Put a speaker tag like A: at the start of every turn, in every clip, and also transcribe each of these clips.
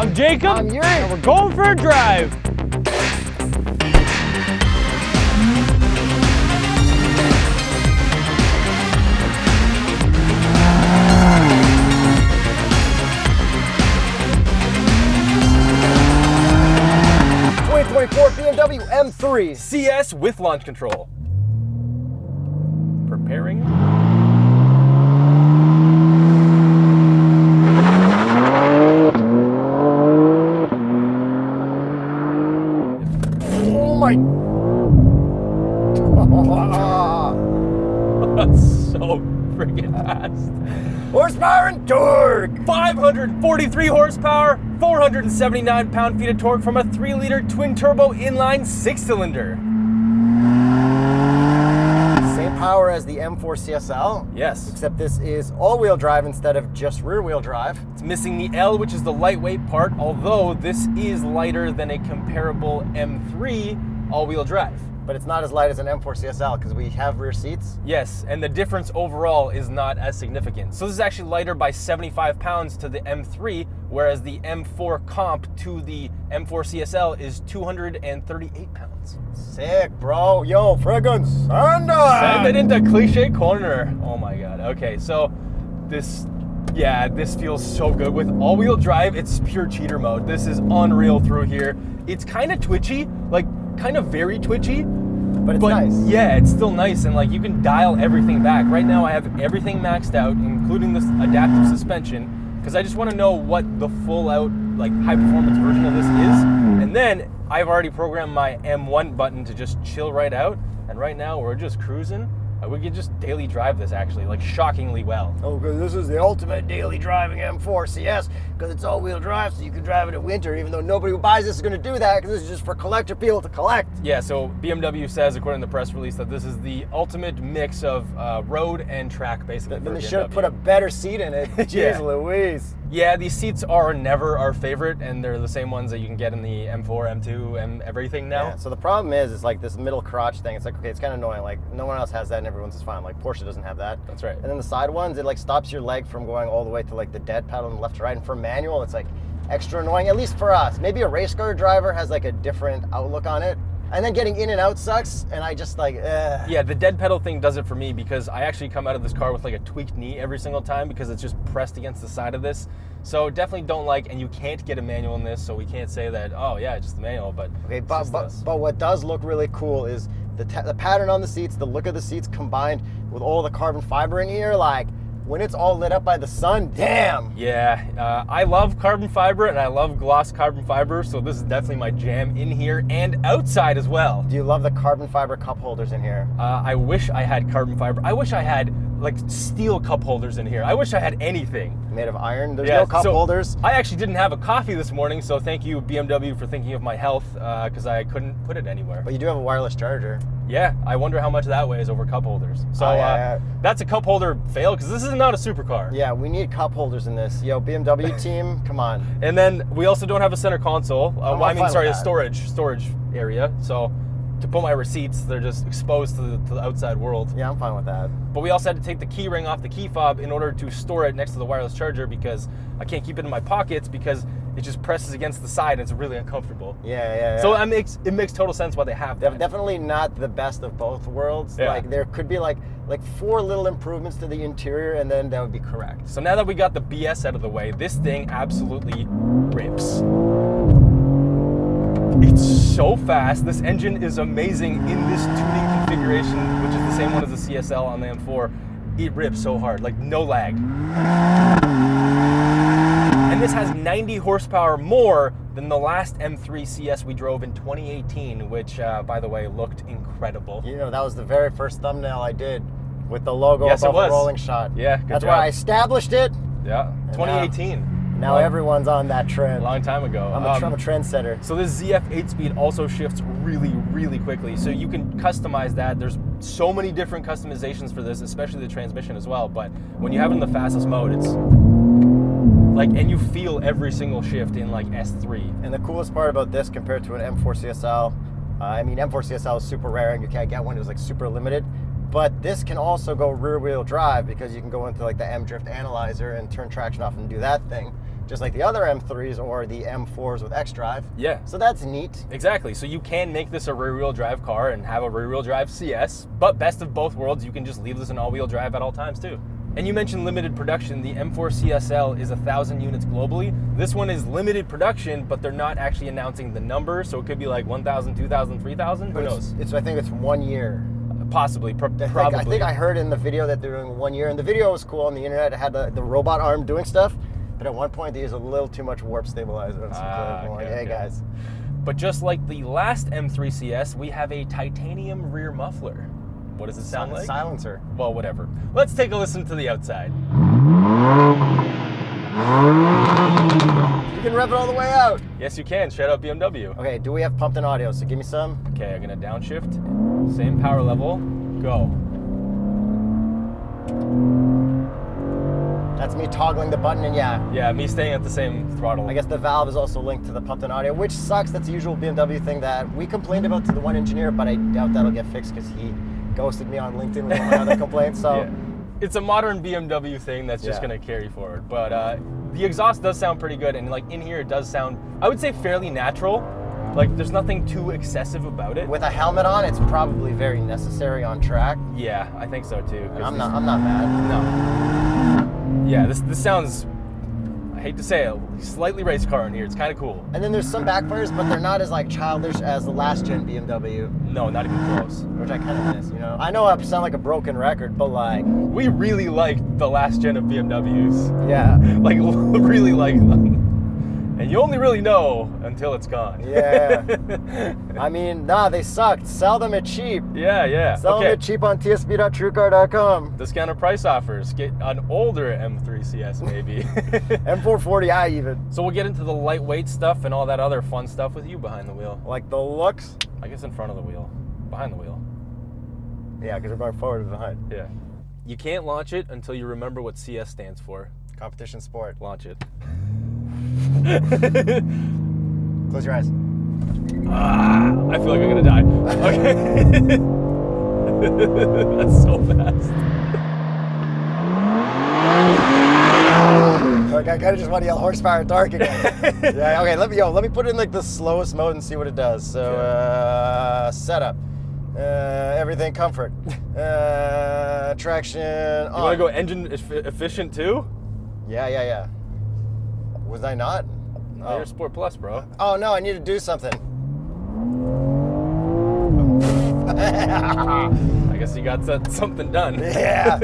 A: I'm Jacob.
B: I'm Yuri.
A: And we're going for a drive.
B: BMW M3
A: CS with launch control. Preparing.
B: Oh my!
A: That's so freaking fast.
B: Horsepower and torque!
A: 543 horsepower, 479 pound-feet of torque from a 3-liter twin turbo inline 6-cylinder.
B: Same power as the M4 CSL.
A: Yes.
B: Except this is all-wheel drive instead of just rear-wheel drive.
A: It's missing the L, which is the lightweight part, although this is lighter than a comparable M3 all-wheel drive.
B: But it's not as light as an M4 CSL because we have rear seats.
A: Yes, and the difference overall is not as significant. So this is actually lighter by 75 pounds to the M3, whereas the M4 comp to the M4 CSL is 238 pounds.
B: Sick, bro. Yo, friggin'
A: Send it into cliche corner. Oh my God. Okay, so this feels so good. With all-wheel drive, it's pure cheater mode. This is unreal through here. It's kind of twitchy, like kind of very twitchy.
B: But it's nice.
A: Yeah, it's still nice, and like you can dial everything back. Right now I have everything maxed out, including this adaptive suspension, because I just want to know what the full out like high performance version of this is. And then I've already programmed my M1 button to just chill right out, and right now we're just cruising. We can just daily drive this actually, like shockingly well.
B: Oh, because this is the ultimate daily driving M4 CS, because it's all-wheel drive, so you can drive it in winter, even though nobody who buys this is going to do that, because this is just for collector people to collect.
A: Yeah, so BMW says, according to the press release, that this is the ultimate mix of road and track, basically.
B: Then they should have put a better seat in it. Jeez Louise.
A: Yeah, these seats are never our favorite, and they're the same ones that you can get in the M4, M2, and everything now.
B: Yeah, so the problem is like this middle crotch thing. It's like, okay, it's kind of annoying. Like no one else has that, and everyone's is fine. Like Porsche doesn't have that.
A: That's right.
B: And then the side ones, it like stops your leg from going all the way to like the dead pedal and left to right. And for manual, it's like extra annoying, at least for us. Maybe a race car driver has like a different outlook on it. And then getting in and out sucks, and I just like,
A: Yeah, the dead pedal thing does it for me because I actually come out of this car with like a tweaked knee every single time because it's just pressed against the side of this. So definitely don't like, and you can't get a manual in this, so we can't say that, oh yeah, just the manual, but
B: okay, but what does look really cool is the pattern on the seats, the look of the seats combined with all the carbon fiber in here, like, when it's all lit up by the sun, damn.
A: Yeah, I love carbon fiber and I love gloss carbon fiber, so this is definitely my jam in here and outside as well.
B: Do you love the carbon fiber cup holders in here?
A: I wish I had carbon fiber. I wish I had like steel cup holders in here. I wish I had anything.
B: Made of iron? There's no cup holders?
A: I actually didn't have a coffee this morning, so thank you BMW for thinking of my health, because I couldn't put it anywhere.
B: But you do have a wireless charger.
A: Yeah, I wonder how much that weighs over cup holders. So that's a cup holder fail, because this is not a supercar.
B: Yeah, we need cup holders in this. Yo, BMW team, come on.
A: And then we also don't have a center console. A storage area. So to put my receipts, they're just exposed to the outside world.
B: Yeah, I'm fine with that.
A: But we also had to take the key ring off the key fob in order to store it next to the wireless charger, because I can't keep it in my pockets because it just presses against the side and it's really uncomfortable.
B: Yeah.
A: So it makes total sense why they have that.
B: Definitely not the best of both worlds.
A: Yeah.
B: Like there could be like 4 little improvements to the interior, and then that would be correct.
A: So now that we got the BS out of the way, this thing absolutely rips. It's so fast. This engine is amazing in this tuning configuration, which is the same one as the CSL on the M4. It rips so hard, like no lag. And this has 90 horsepower more than the last M3 CS we drove in 2018, which, by the way, looked incredible.
B: You know, that was the very first thumbnail I did with the logo above the rolling shot.
A: Yeah, good
B: That's
A: job.
B: where I established it.
A: Yeah, 2018.
B: Now everyone's on that trend.
A: A long time ago.
B: I'm a trendsetter.
A: So this ZF 8-speed also shifts really, really quickly. So you can customize that. There's so many different customizations for this, especially the transmission as well. But when you have it in the fastest mode, it's like, and you feel every single shift in like S3.
B: And the coolest part about this compared to an M4 CSL, I mean, M4 CSL is super rare and you can't get one. It was like super limited. But this can also go rear wheel drive because you can go into like the M drift analyzer and turn traction off and do that thing. just like the other M3s or the M4s with xDrive.
A: Yeah.
B: So that's neat.
A: Exactly. So you can make this a rear-wheel drive car and have a rear-wheel drive CS, but best of both worlds, you can just leave this in all-wheel drive at all times too. And you mentioned limited production. The M4 CSL is 1,000 units globally. This one is limited production, but they're not actually announcing the number, so it could be like 1,000, 2,000, 3,000. Who knows?
B: I think it's 1 year.
A: Possibly, probably.
B: I think I heard in the video that they're doing 1 year, and the video was cool on the internet. It had the robot arm doing stuff, but at one point they used a little too much warp stabilizer on some clip. I'm like, hey guys.
A: But just like the last M3 CS, we have a titanium rear muffler. What does it sound like?
B: Silencer.
A: Well, whatever. Let's take a listen to the outside.
B: You can rev it all the way out.
A: Yes, you can. Shout out BMW.
B: Okay, do we have pumped in audio? So give me some.
A: Okay, I'm gonna downshift. Same power level. Go.
B: That's me toggling the button, and yeah.
A: Yeah, me staying at the same throttle.
B: I guess the valve is also linked to the pumped in audio, which sucks. That's the usual BMW thing that we complained about to the one engineer, but I doubt that'll get fixed because he ghosted me on LinkedIn with all my other complaints. So
A: yeah. It's a modern BMW thing that's just gonna carry forward. But the exhaust does sound pretty good, and like in here it does sound, I would say, fairly natural. Like there's nothing too excessive about it.
B: With a helmet on, it's probably very necessary on track.
A: Yeah, I think so too.
B: I'm not mad.
A: No. Yeah, this sounds, I hate to say it, slightly race car in here. It's kind of cool.
B: And then there's some backfires, but they're not as like childish as the last gen BMW.
A: No, not even close.
B: Which I kind of miss, you know. I know I sound like a broken record, but like,
A: we really liked the last gen of BMWs.
B: Yeah.
A: Like really like them. And you only really know until it's gone.
B: Yeah. I mean, nah, they sucked. Sell them at cheap.
A: Yeah.
B: Sell them at cheap on tsb.truecar.com.
A: Discounted price offers. Get an older M3 CS maybe.
B: M440i even.
A: So we'll get into the lightweight stuff and all that other fun stuff with you behind the wheel.
B: Like the looks?
A: I guess in front of the wheel. Behind the wheel.
B: Yeah, because we're going forward and behind.
A: Yeah. You can't launch it until you remember what CS stands for.
B: Competition sport.
A: Launch it.
B: Close your eyes.
A: I feel like I'm gonna die. Okay. That's so fast.
B: Okay, I kind of just want to yell horsepower dark again. Yeah. Okay. Let me put it in like the slowest mode and see what it does. So setup. Everything comfort. Traction.
A: You want to go engine efficient too?
B: Yeah. Was I not?
A: No, you're Sport Plus, bro.
B: Oh no, I need to do something.
A: I guess you got something done.
B: Yeah.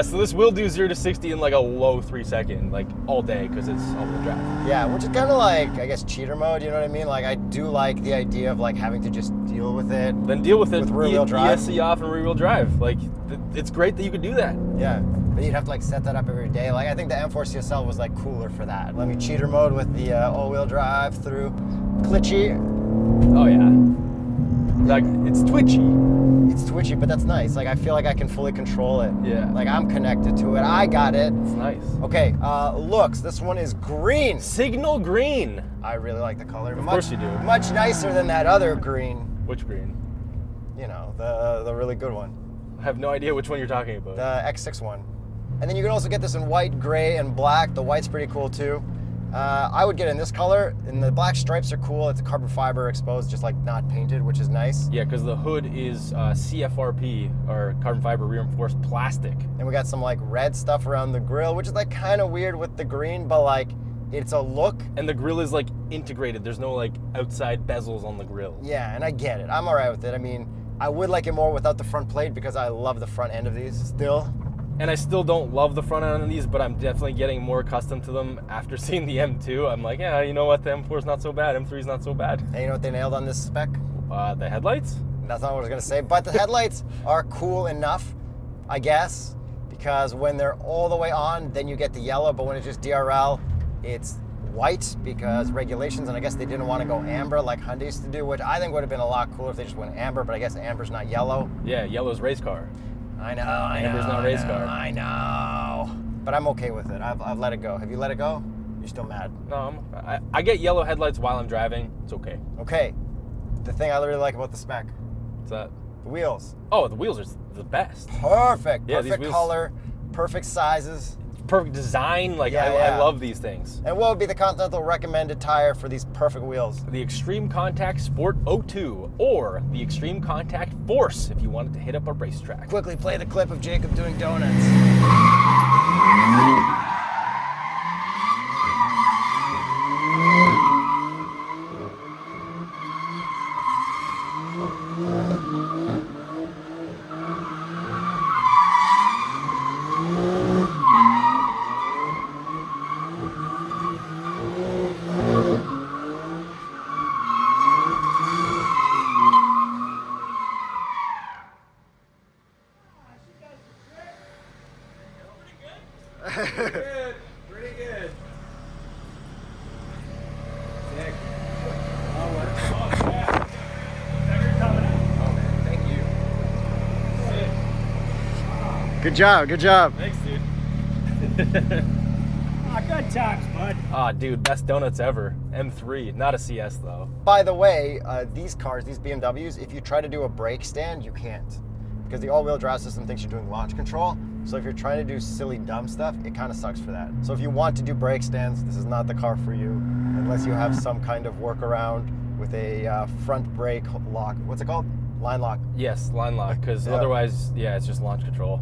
A: So this will do 0 to 60 in like a low 3 second, like all day, because it's all-wheel drive.
B: Yeah, which is kind of like, I guess, cheater mode. You know what I mean? Like I do like the idea of like having to just deal with it.
A: Then deal with it
B: with rear-wheel drive.
A: ESC off and rear-wheel drive. Like it's great that you could do that.
B: Yeah. But you'd have to like set that up every day. Like I think the M4 CSL was like cooler for that. Let me cheater mode with the all-wheel drive through glitchy.
A: Oh yeah. Like it's twitchy.
B: It's twitchy, but that's nice. Like I feel like I can fully control it.
A: Yeah.
B: Like I'm connected to it. I got it.
A: It's nice.
B: Okay. Looks. This one is green.
A: Signal green.
B: I really like the color.
A: Of course you do.
B: Much nicer than that other green.
A: Which green?
B: You know, the really good one.
A: I have no idea which one you're talking about.
B: The X6 one. And then you can also get this in white, gray, and black. The white's pretty cool too. I would get it in this color, and the black stripes are cool. It's a carbon fiber exposed, just like not painted, which is nice.
A: Yeah, because the hood is CFRP, or carbon fiber reinforced plastic.
B: And we got some like red stuff around the grille, which is like kind of weird with the green, but like it's a look.
A: And the grille is like integrated. There's no like outside bezels on the grille.
B: Yeah, and I get it. I'm all right with it. I mean, I would like it more without the front plate because I love the front end of these still.
A: And I still don't love the front end of these, but I'm definitely getting more accustomed to them after seeing the M2. I'm like, yeah, you know what? The M4's not so bad. M3's not so bad.
B: And you know what they nailed on this spec?
A: The headlights?
B: That's not what I was going to say, but the headlights are cool enough, I guess, because when they're all the way on, then you get the yellow, but when it's just DRL, it's white because regulations, and I guess they didn't want to go amber like Hyundai used to do, which I think would have been a lot cooler if they just went amber, but I guess amber's not yellow.
A: Yeah, yellow's race car.
B: I know.
A: Amber's not race car.
B: I know. But I'm okay with it. I've let it go. Have you let it go? You're still mad?
A: No, I get yellow headlights while I'm driving. It's okay.
B: Okay. The thing I really like about the spec.
A: What's that?
B: The wheels.
A: Oh, the wheels are the best.
B: Perfect.
A: Yeah,
B: Perfect
A: these wheels,
B: color. Perfect sizes.
A: perfect design. Like,
B: Yeah,
A: I
B: yeah.
A: love these things.
B: And what would be the Continental recommended tire for these perfect wheels?
A: The Extreme Contact Sport 02 or the Extreme Contact Force if you wanted to hit up a racetrack.
B: Quickly play the clip of Jacob doing donuts.
A: Good. Pretty good. Sick. Oh, yeah. You're coming. Oh, man. Thank you. Sick.
B: Good job, good job.
A: Thanks, dude.
C: Good times, bud.
A: Ah, dude, best donuts ever. M3, not a CS though.
B: By the way, these cars, these BMWs, if you try to do a brake stand, you can't. Because the all-wheel drive system thinks you're doing launch control. So if you're trying to do silly, dumb stuff, it kind of sucks for that. So if you want to do brake stands, this is not the car for you, unless you have some kind of workaround with a front brake lock. What's it called? Line lock.
A: Yes, line lock, because
B: Yeah.
A: otherwise, yeah, it's just launch control,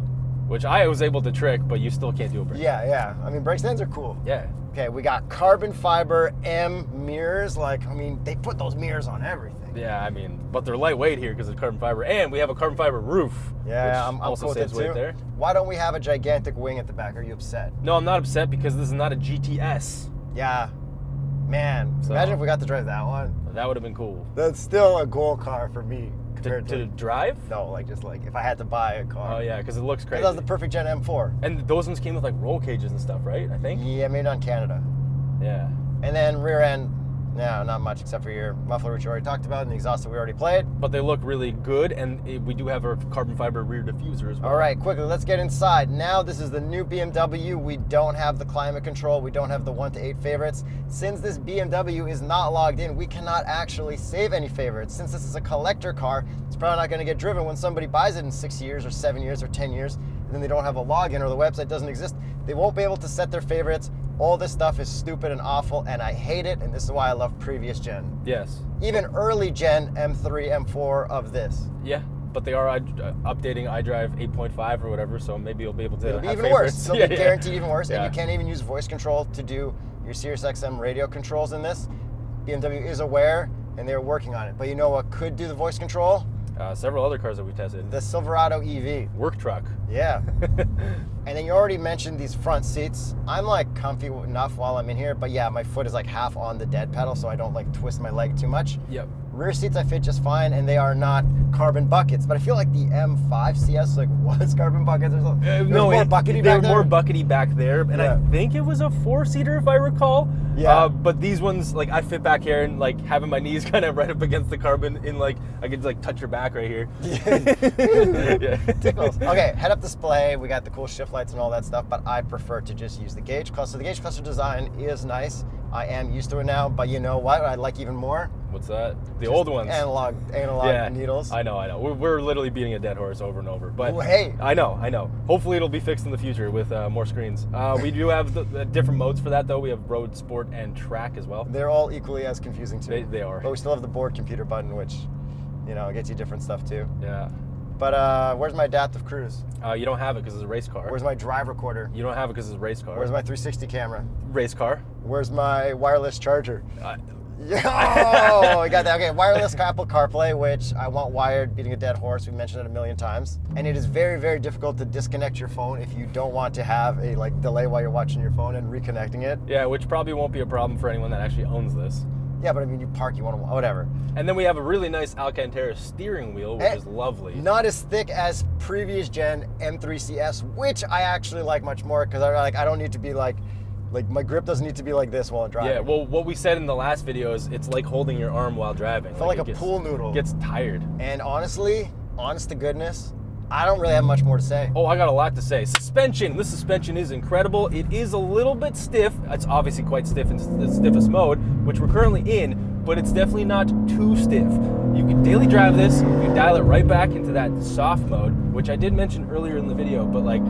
A: which I was able to trick, but you still can't do a brake.
B: Yeah. I mean, brake stands are cool.
A: Yeah.
B: Okay, we got carbon fiber M mirrors. Like, I mean, they put those mirrors on everything.
A: Yeah, I mean, but they're lightweight here because of carbon fiber, and we have a carbon fiber roof.
B: Yeah,
A: which
B: I'm
A: also
B: cool with it
A: saves weight
B: too.
A: there.
B: Why don't we have a gigantic wing at the back? Are you upset?
A: No, I'm not upset because this is not a GTS.
B: Yeah. Man,
A: So-
B: imagine if we got to drive that one.
A: That would have been cool.
B: That's still a goal car for me
A: To
B: compared to,
A: drive?
B: no, like just like if I had to buy a car.
A: Oh yeah, because it looks crazy.
B: That was the perfect Gen M4.
A: And those ones came with like roll cages and stuff, right? I think.
B: Yeah, made on Canada.
A: Yeah.
B: And then rear end, no, not much except for your muffler, which you already talked about, and the exhaust that we already played.
A: But they look really good, and we do have a carbon fiber rear diffuser as well.
B: All right, quickly, let's get inside. Now, this is the new BMW. We don't have the climate control. We don't have the 1 to 8 favorites. Since this BMW is not logged in, we cannot actually save any favorites. Since this is a collector car, it's probably not going to get driven when somebody buys it in 6 years or 7 years or 10 years, and then they don't have a login or the website doesn't exist. They won't be able to set their favorites. All this stuff is stupid and awful, and I hate it, and this is why I love previous gen.
A: Yes.
B: Even early gen M3, M4 of this.
A: Yeah, but they are updating iDrive 8.5 or whatever, so maybe you'll be able to
B: It'll be
A: have
B: even
A: favorites.
B: worse. It'll be guaranteed even worse,
A: Yeah.
B: and you can't even use voice control to do your Sirius XM radio controls in this. BMW is aware, and they're working on it. But you know what could do the voice control?
A: Several other cars that we tested.
B: The Silverado EV.
A: Work truck.
B: Yeah. And then you already mentioned these front seats. I'm like comfy enough while I'm in here, but yeah, my foot is like half on the dead pedal, so I don't like twist my leg too much.
A: Yep.
B: Rear seats I fit just fine, and they are not carbon buckets. But I feel like the M5 CS like was carbon buckets or something. It was
A: No,
B: more buckety
A: they
B: back
A: were
B: there.
A: more buckety back there, and
B: Yeah.
A: I think it was a 4-seater if I recall.
B: Yeah.
A: But these ones, like I fit back here and like having my knees kind of right up against the carbon, in like I could like touch your back right here. Yeah.
B: Tickles. Okay, head-up display. We got the cool shift lights and all that stuff, but I prefer to just use the gauge cluster. The gauge cluster design is nice. I am used to it now, but you know what I like even more?
A: What's that? The
B: Just
A: old ones.
B: Analog
A: Yeah.
B: needles.
A: I know. We're literally beating a dead horse over and over. But
B: Oh, hey.
A: I know. Hopefully it'll be fixed in the future with more screens. We do have the different modes for that though. We have road, sport, and track as well.
B: They're all equally as confusing too.
A: They are.
B: But we still have the board computer button, which, you know, gets you different stuff too.
A: Yeah.
B: But where's my adaptive cruise?
A: You don't have it because it's a race car.
B: Where's my drive recorder?
A: You don't have it because it's a race car.
B: Where's my 360 camera?
A: race car?
B: Where's my wireless charger?
A: Uh,
B: Oh, I got that. Okay, wireless Apple CarPlay, which I want wired, beating a dead horse. We mentioned it a million times. And it is very, very difficult to disconnect your phone if you don't want to have a like delay while you're watching your phone and reconnecting it.
A: Yeah, which probably won't be a problem for anyone that actually owns this.
B: Yeah, but I mean, you park, you want to, whatever.
A: And then we have a really nice Alcantara steering wheel, which is lovely.
B: Not as thick as previous gen M3 CS, which I actually like much more because I don't need to be like my grip doesn't need to be like this while I'm driving.
A: Yeah, well, what we said in the last video is it's like holding your arm while driving.
B: I felt like
A: it
B: a pool noodle.
A: Gets tired.
B: And honestly, honest to goodness, I don't really have much more to say.
A: Oh, I got a lot to say. Suspension. This suspension is incredible. It is a little bit stiff. It's obviously quite stiff in the stiffest mode, which we're currently in, but it's definitely not too stiff. You can daily drive this. You can dial it right back into that soft mode, which I did mention earlier in the video, but like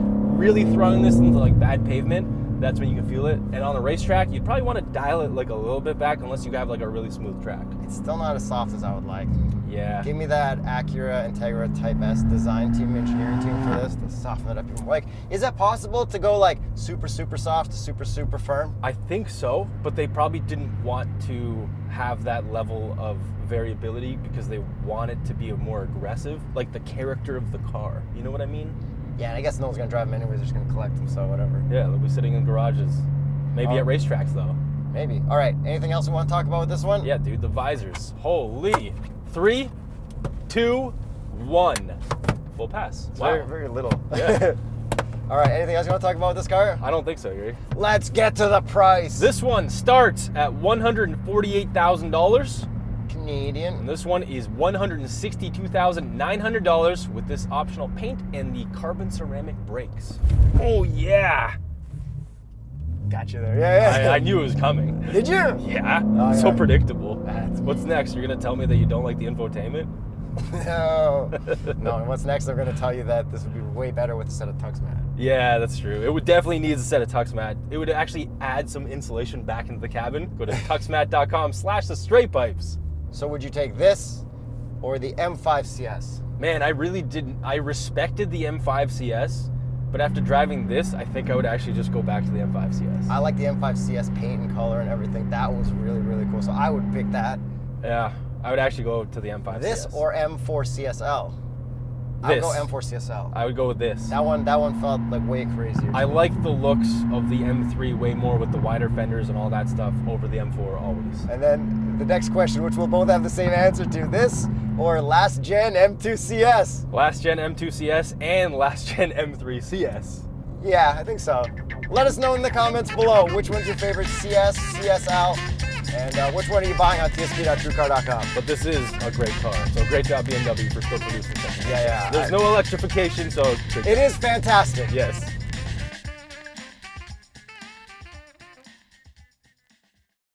A: really throwing this into like bad pavement, that's when you can feel it. And on a racetrack, you'd probably want to dial it like a little bit back unless you have like a really smooth track.
B: It's still not as soft as I would like.
A: Yeah.
B: Give me that Acura Integra Type S design team, engineering team for this to soften it up even more. Like, is that possible to go like super, super soft to super, super firm?
A: I think so, but they probably didn't want to have that level of variability because they want it to be a more aggressive, like the character of the car. You know what I mean?
B: Yeah, and I guess no one's gonna drive them anyways. They're just gonna collect them, so whatever.
A: Yeah, they'll be sitting in garages. Maybe at racetracks though.
B: Maybe. All right. Anything else we want to talk about with this one?
A: Yeah, dude, the visors. Holy. 3, 2, 1. Full pass.
B: It's
A: Wow.
B: very, very little.
A: Yeah.
B: All right. Anything else you want to talk about with this car?
A: I don't think so, Yuri.
B: Let's get to the price.
A: This one starts at $148,000.
B: Canadian.
A: And this one is $162,900 with this optional paint and the carbon ceramic brakes. Oh, yeah.
B: Got you there. Yeah.
A: I knew it was coming.
B: Did you?
A: Yeah.
B: Oh,
A: So
B: yeah.
A: predictable.
B: That's
A: What's next? You're going to tell me that you don't like the infotainment?
B: No. No. And what's next? I'm going to tell you that this would be way better with a set of TuxMat.
A: Yeah, that's true. It would definitely need a set of TuxMat. It would actually add some insulation back into the cabin. Go to TuxMat.com/TheStraightPipes.
B: So would you take this or the M5 CS?
A: Man, I really didn't. I respected the M5 CS, but after driving this, I think I would actually just go back to the M5 CS.
B: I like the M5 CS paint and color and everything. That was really, really cool. So I would pick that.
A: Yeah, I would actually go to the M5
B: This
A: CS.
B: or M4 CSL. I would go M4 CSL.
A: I would go with this.
B: That one felt like way crazier.
A: I like the looks of the M3 way more with the wider fenders and all that stuff over the M4 always.
B: And then the next question, which we'll both have the same answer to, this or last gen M2 CS?
A: Last gen M2 CS and last gen M3 CS.
B: Yeah, I think so. Let us know in the comments below which one's your favorite CS, CSL, and which one are you buying on tsp.truecar.com.
A: But this is a great car. So great job BMW for still producing something.
B: Yeah.
A: There's no electrification, so
B: It is fantastic.
A: yes.